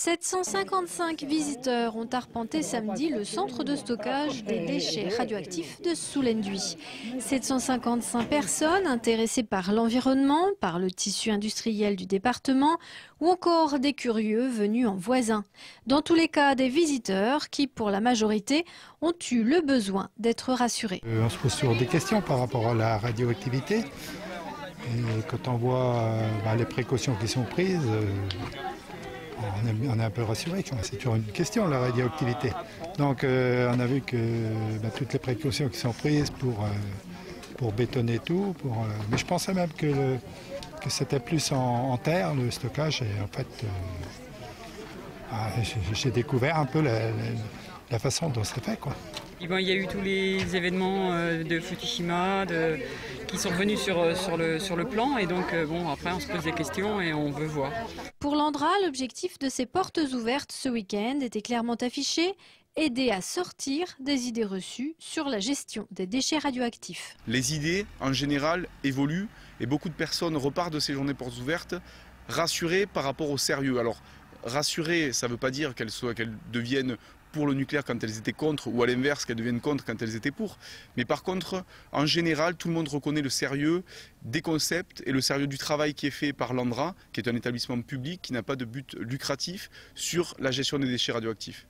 755 visiteurs ont arpenté samedi le centre de stockage des déchets radioactifs de Soulendhuy. 755 personnes intéressées par l'environnement, par le tissu industriel du département ou encore des curieux venus en voisin. Dans tous les cas, des visiteurs qui, pour la majorité, ont eu le besoin d'être rassurés. On se pose toujours des questions par rapport à la radioactivité. Et quand on voit les précautions qui sont prises, on est un peu rassuré. C'est toujours une question, la radioactivité. Donc on a vu que toutes les précautions qui sont prises pour bétonner tout. Mais je pensais même que c'était plus en terre, le stockage. Et en fait, j'ai découvert un peu la façon dont c'est fait, quoi. Il y a eu tous les événements de Fukushima qui sont revenus sur le plan et donc après on se pose des questions et on veut voir. Pour l'Andra, l'objectif de ces portes ouvertes ce week-end était clairement affiché: aider à sortir des idées reçues sur la gestion des déchets radioactifs. Les idées en général évoluent et beaucoup de personnes repartent de ces journées portes ouvertes rassurées par rapport au sérieux. Alors rassurées, ça ne veut pas dire qu'elles deviennent pour le nucléaire quand elles étaient contre, ou à l'inverse qu'elles deviennent contre quand elles étaient pour. Mais par contre, en général, tout le monde reconnaît le sérieux des concepts et le sérieux du travail qui est fait par l'Andra, qui est un établissement public qui n'a pas de but lucratif sur la gestion des déchets radioactifs.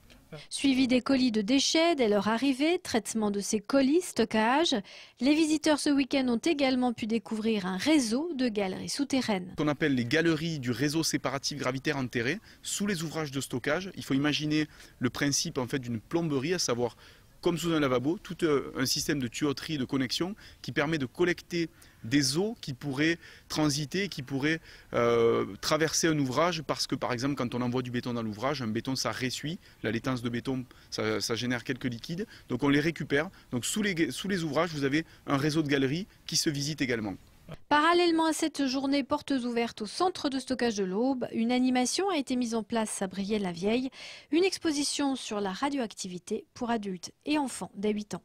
Suivi des colis de déchets dès leur arrivée, traitement de ces colis, stockage. Les visiteurs ce week-end ont également pu découvrir un réseau de galeries souterraines. Qu'on appelle les galeries du réseau séparatif gravitaire enterré sous les ouvrages de stockage. Il faut imaginer le principe en fait d'une plomberie, à savoir comme sous un lavabo, tout un système de tuyauterie, de connexion qui permet de collecter des eaux qui pourraient transiter, qui pourraient traverser un ouvrage parce que par exemple quand on envoie du béton dans l'ouvrage, un béton ça ressuit, la laitance de béton ça génère quelques liquides, donc on les récupère. Donc sous les ouvrages vous avez un réseau de galeries qui se visite également. Parallèlement à cette journée portes ouvertes au centre de stockage de l'Aube, une animation a été mise en place à Briey-la-Vieille, une exposition sur la radioactivité pour adultes et enfants dès 8 ans.